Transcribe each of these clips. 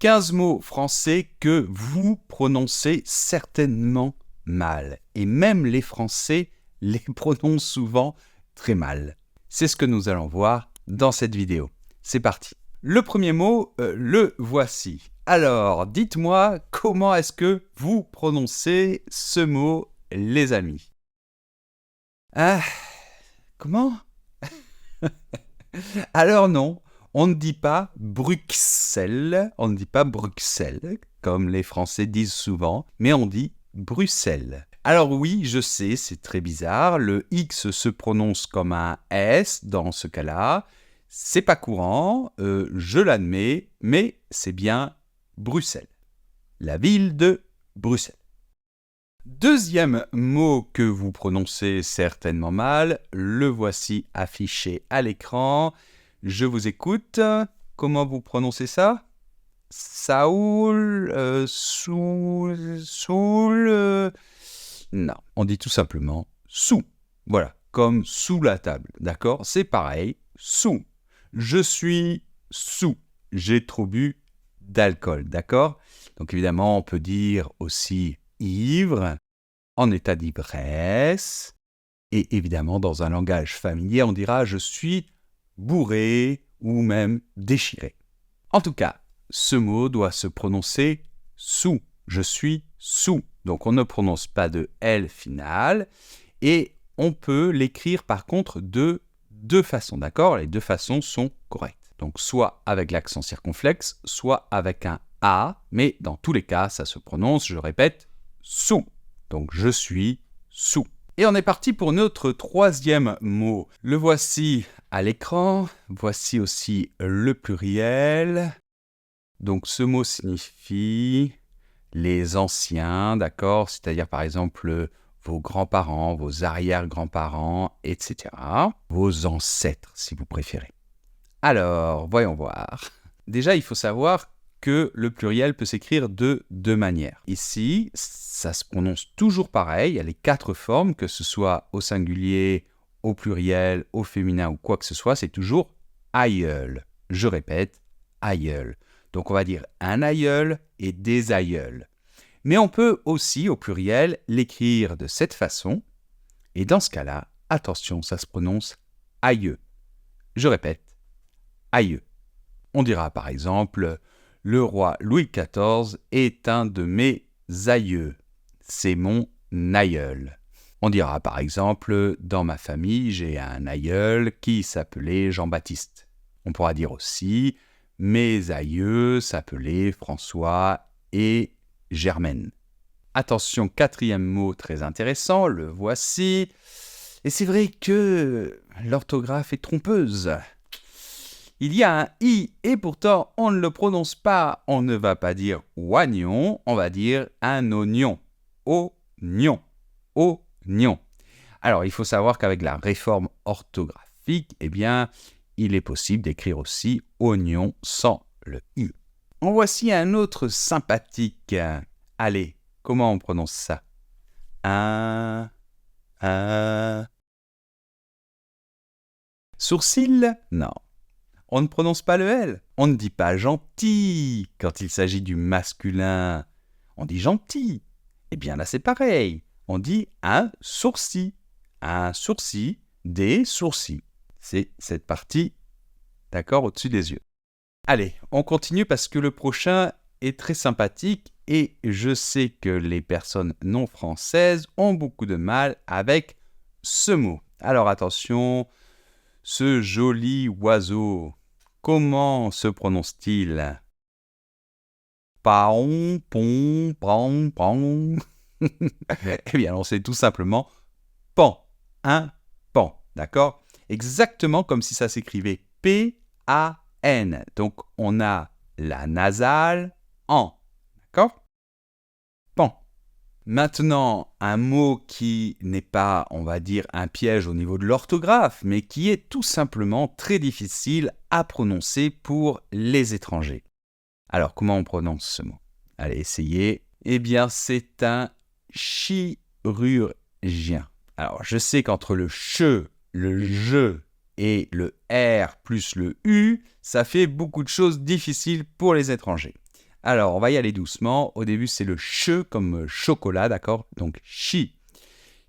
15 mots français que vous prononcez certainement mal. Et même les Français les prononcent souvent très mal. C'est ce que nous allons voir dans cette vidéo. C'est parti. Le premier mot, le voici. Alors, dites-moi, comment est-ce que vous prononcez ce mot, les amis? Comment? Alors non, on ne dit pas Bruxelles, on ne dit pas Bruxelles, comme les Français disent souvent, mais on dit Bruxelles. Alors oui, je sais, c'est très bizarre, le X se prononce comme un S dans ce cas-là, c'est pas courant, je l'admets, mais c'est bien Bruxelles, la ville de Bruxelles. Deuxième mot que vous prononcez certainement mal, le voici affiché à l'écran. Je vous écoute. Comment vous prononcez ça? Saoul, Non, on dit tout simplement sous. Voilà, comme sous la table, d'accord? C'est pareil, sous. Je suis sous. J'ai trop bu d'alcool, d'accord? Donc évidemment, on peut dire aussi ivre, en état d'ivresse, et évidemment, dans un langage familier, on dira « je suis bourré » ou même « déchiré ». En tout cas, ce mot doit se prononcer « sous ». Je suis sous. Donc, on ne prononce pas de « L » final, et on peut l'écrire par contre de deux façons, d'accord? Les deux façons sont correctes. Donc, soit avec l'accent circonflexe, soit avec un « A », mais dans tous les cas, ça se prononce, je répète, « sous ». Donc, je suis sous. Et on est parti pour notre troisième mot. Le voici à l'écran. Voici aussi le pluriel. Donc, ce mot signifie les anciens, d'accord? C'est-à-dire, par exemple, vos grands-parents, vos arrière-grands-parents, etc. Vos ancêtres, si vous préférez. Alors, voyons voir. Déjà, il faut savoir que le pluriel peut s'écrire de deux manières. Ici, ça se prononce toujours pareil, il y a les quatre formes, que ce soit au singulier, au pluriel, au féminin ou quoi que ce soit, c'est toujours aïeul. Je répète, aïeul. Donc on va dire un aïeul et des aïeuls. Mais on peut aussi, au pluriel, l'écrire de cette façon, et dans ce cas-là, attention, ça se prononce aïeux. Je répète, aïeux. On dira par exemple, le roi Louis XIV est un de mes aïeux. C'est mon aïeul. On dira par exemple, dans ma famille, j'ai un aïeul qui s'appelait Jean-Baptiste. On pourra dire aussi, mes aïeux s'appelaient François et Germaine. Attention, quatrième mot très intéressant, le voici. Et c'est vrai que l'orthographe est trompeuse. Il y a un « i » et pourtant on ne le prononce pas. On ne va pas dire « oignon », on va dire un oignon. Oignon. Oignon. Alors, il faut savoir qu'avec la réforme orthographique, eh bien, il est possible d'écrire aussi oignon sans le « u ». En voici un autre sympathique. Allez, comment on prononce ça? Sourcil? Non. On ne prononce pas le L. On ne dit pas gentil quand il s'agit du masculin. On dit gentil. Eh bien là, c'est pareil. On dit un sourcil. Un sourcil, des sourcils. C'est cette partie, d'accord, au-dessus des yeux. Allez, on continue parce que le prochain est très sympathique et je sais que les personnes non françaises ont beaucoup de mal avec ce mot. Alors attention, ce joli oiseau. Comment se prononce-t-il? Paon, pon, pon, pon. Eh bien, non, c'est tout simplement pan. Un pan, d'accord? Exactement comme si ça s'écrivait P-A-N. Donc, on a la nasale en, d'accord? Pan. Maintenant, un mot qui n'est pas, on va dire, un piège au niveau de l'orthographe, mais qui est tout simplement très difficile à prononcer pour les étrangers. Alors, comment on prononce ce mot? Allez, essayez. Eh bien, c'est un chirurgien. Alors, je sais qu'entre le che, le je et le r plus le u, ça fait beaucoup de choses difficiles pour les étrangers. Alors, on va y aller doucement. Au début, c'est le ch comme chocolat, d'accord? Donc, chi.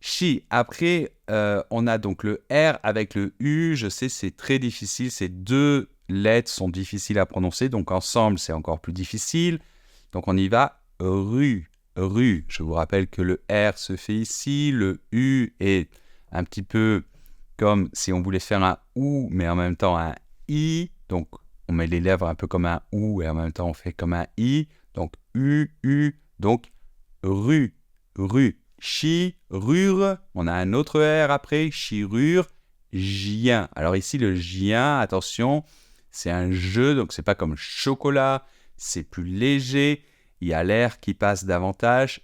Chi. Après, on a donc le R avec le U. Je sais, c'est très difficile. Ces deux lettres sont difficiles à prononcer. Donc, ensemble, c'est encore plus difficile. Donc, on y va. Rue. Rue. Je vous rappelle que le R se fait ici. Le U est un petit peu comme si on voulait faire un OU, mais en même temps un I. Donc, on met les lèvres un peu comme un OU et en même temps, on fait comme un I. Donc, U, U. Donc, rue. Rue. Chirure, on a un autre R après, chirure, gien. Alors ici, le gien, attention, c'est un je, donc c'est pas comme chocolat, c'est plus léger, il y a l'air qui passe davantage,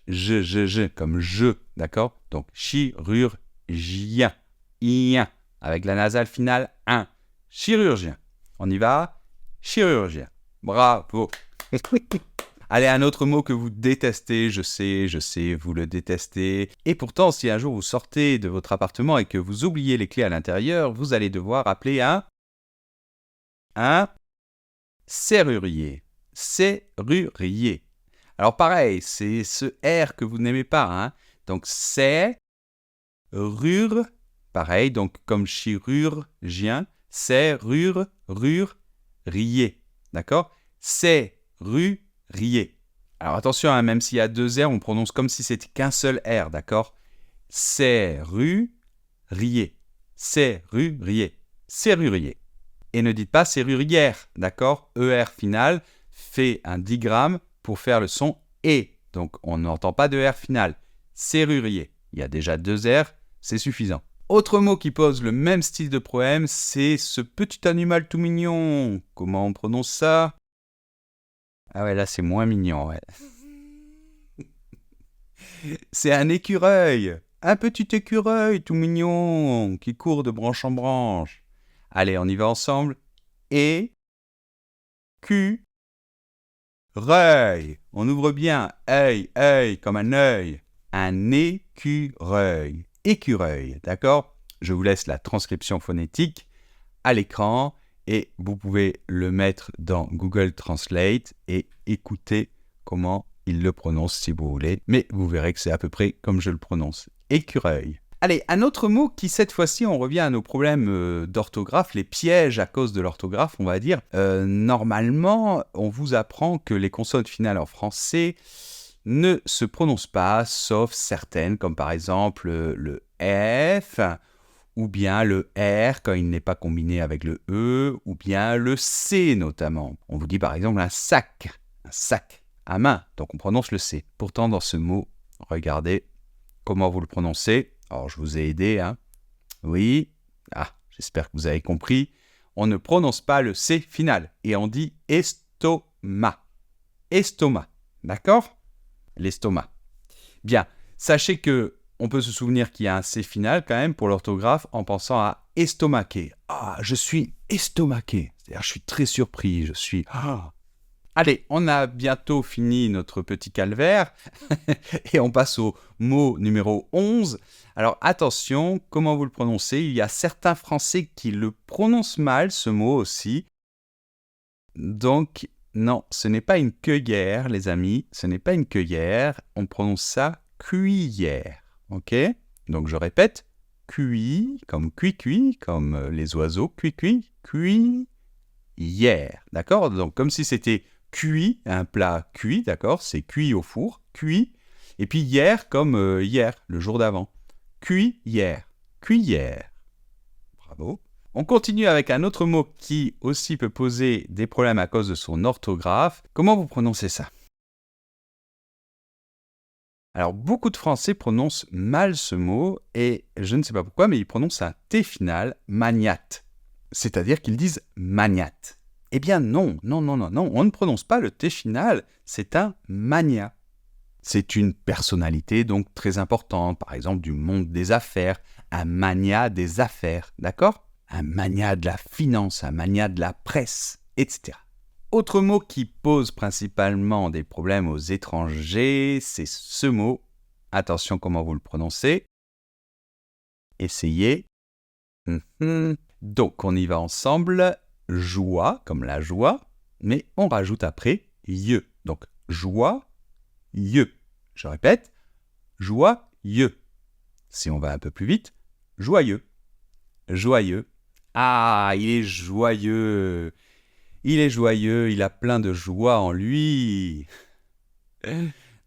comme je, d'accord? Donc chirurgien, ien, avec la nasale finale, un, chirurgien. On y va, chirurgien. Bravo. Allez, un autre mot que vous détestez, je sais, vous le détestez. Et pourtant, si un jour vous sortez de votre appartement et que vous oubliez les clés à l'intérieur, vous allez devoir appeler un serrurier. Serrurier. Alors pareil, c'est ce R que vous n'aimez pas, hein. Donc c'est, rure, pareil, donc comme chirurgien, serrure, rier. D'accord? Serrurier. Alors attention, hein, même s'il y a deux R, on prononce comme si c'était qu'un seul R, d'accord? Serrurier. Serrurier. Serrurier. Et ne dites pas serrurière, d'accord? ER final fait un digramme pour faire le son E. Donc on n'entend pas de R final. Serrurier. Il y a déjà deux R, c'est suffisant. Autre mot qui pose le même style de problème, c'est ce petit animal tout mignon. Comment on prononce ça? Ah ouais, là c'est moins mignon, ouais. C'est un écureuil. Un petit écureuil tout mignon qui court de branche en branche. Allez, on y va ensemble. Reuil. On ouvre bien. Œil, comme un œil. Un écureuil. Écureuil, d'accord? Je vous laisse la transcription phonétique à l'écran et vous pouvez le mettre dans Google Translate et écouter comment il le prononce si vous voulez. Mais vous verrez que c'est à peu près comme je le prononce. Écureuil. Allez, un autre mot qui, cette fois-ci, on revient à nos problèmes d'orthographe, les pièges à cause de l'orthographe, on va dire. Normalement, on vous apprend que les consonnes finales en français ne se prononcent pas, sauf certaines, comme par exemple le F, ou bien le R quand il n'est pas combiné avec le E, ou bien le C notamment. On vous dit par exemple un sac à main, donc on prononce le C. Pourtant, dans ce mot, regardez comment vous le prononcez. Alors, je vous ai aidé, hein. Oui. J'espère que vous avez compris. On ne prononce pas le C final et on dit estomac. Estomac. D'accord? L'estomac. Bien. Sachez que on peut se souvenir qu'il y a un C final quand même pour l'orthographe en pensant à estomaquer. Je suis estomaqué. C'est-à-dire, je suis très surpris. Je suis... Allez, on a bientôt fini notre petit calvaire et on passe au mot numéro 11. Alors attention, comment vous le prononcez? Il y a certains Français qui le prononcent mal, ce mot aussi. Donc, non, ce n'est pas une cueillère, les amis. Ce n'est pas une cueillère. On prononce ça cuillère. Ok? Donc, je répète. Comme cuit, comme les oiseaux. Cuillère. D'accord? Donc, comme si c'était cuit, un plat cuit, d'accord? C'est cuit au four, cuit. Et puis hier, comme hier, le jour d'avant. Cuillère. Bravo. On continue avec un autre mot qui aussi peut poser des problèmes à cause de son orthographe. Comment vous prononcez ça? Alors, beaucoup de Français prononcent mal ce mot et je ne sais pas pourquoi, mais ils prononcent un T final, magnate. C'est-à-dire qu'ils disent magnate. Eh bien non, on ne prononce pas le T final, c'est un magnat. C'est une personnalité donc très importante, par exemple du monde des affaires, un magnat des affaires, d'accord? Un magnat de la finance, un magnat de la presse, etc. Autre mot qui pose principalement des problèmes aux étrangers, c'est ce mot. Attention comment vous le prononcez. Essayez. Donc on y va ensemble. Joie, comme la joie, mais on rajoute après « ye ». Donc, joyeux. Je répète, joyeux. Si on va un peu plus vite, joyeux. Joyeux. Ah, il est joyeux. Il est joyeux, il a plein de joie en lui.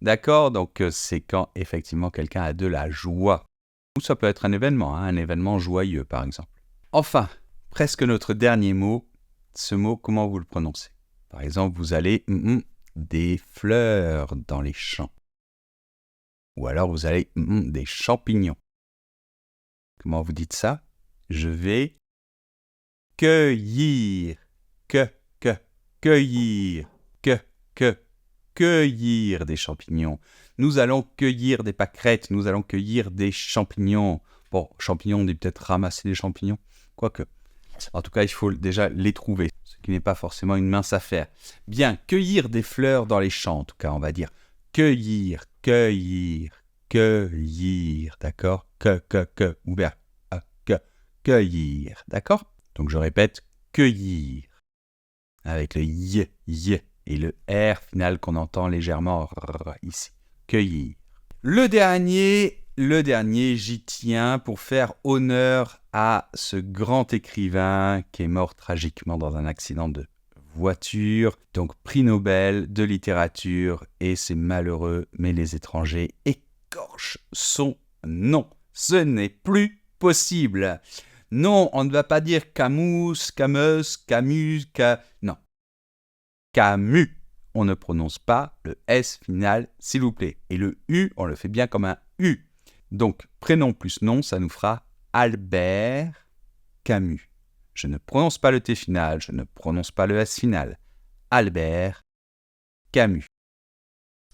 D'accord, donc c'est quand effectivement quelqu'un a de la joie. Ou ça peut être un événement joyeux par exemple. Enfin, presque notre dernier mot, ce mot, comment vous le prononcez? Par exemple, vous allez des fleurs dans les champs. Ou alors vous allez des champignons. Comment vous dites ça? Je vais cueillir. Cueillir. Cueillir des champignons. Nous allons cueillir des pâquerettes, nous allons cueillir des champignons. Bon, champignons, on dit peut-être ramasser des champignons, quoique. En tout cas, il faut déjà les trouver, ce qui n'est pas forcément une mince affaire. Bien, cueillir des fleurs dans les champs, en tout cas, on va dire cueillir, d'accord? Ouvert, cueillir, d'accord? Donc je répète, cueillir, avec le y, et le R final qu'on entend légèrement ici. Cueillir. Le dernier, j'y tiens pour faire honneur à ce grand écrivain qui est mort tragiquement dans un accident de voiture, donc prix Nobel de littérature, et c'est malheureux, mais les étrangers écorchent son nom. Ce n'est plus possible. Non, on ne va pas dire Camus, non. Camus. On ne prononce pas le S final, s'il vous plaît. Et le U, on le fait bien comme un U. Donc, prénom plus nom, ça nous fera Albert Camus. Je ne prononce pas le T final, je ne prononce pas le S final. Albert Camus.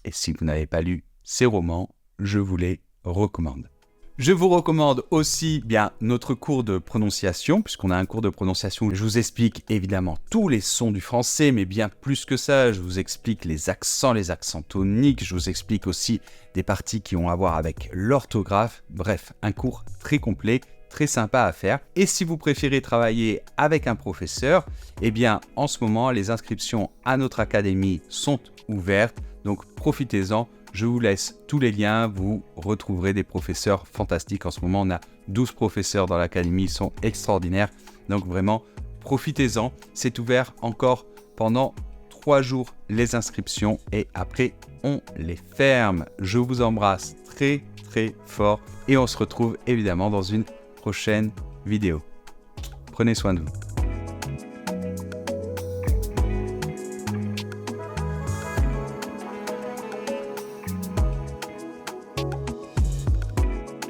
Et si vous n'avez pas lu ces romans, je vous les recommande. Je vous recommande aussi notre cours de prononciation, puisqu'on a un cours de prononciation où je vous explique évidemment tous les sons du français, mais bien plus que ça, je vous explique les accents toniques, je vous explique aussi des parties qui ont à voir avec l'orthographe. Bref, un cours très complet, très sympa à faire. Et si vous préférez travailler avec un professeur, en ce moment, les inscriptions à notre académie sont ouvertes, donc profitez-en. Je vous laisse tous les liens, vous retrouverez des professeurs fantastiques. En ce moment, on a 12 professeurs dans l'académie, ils sont extraordinaires. Donc vraiment, profitez-en. C'est ouvert encore pendant 3 jours les inscriptions et après, on les ferme. Je vous embrasse très très fort et on se retrouve évidemment dans une prochaine vidéo. Prenez soin de vous.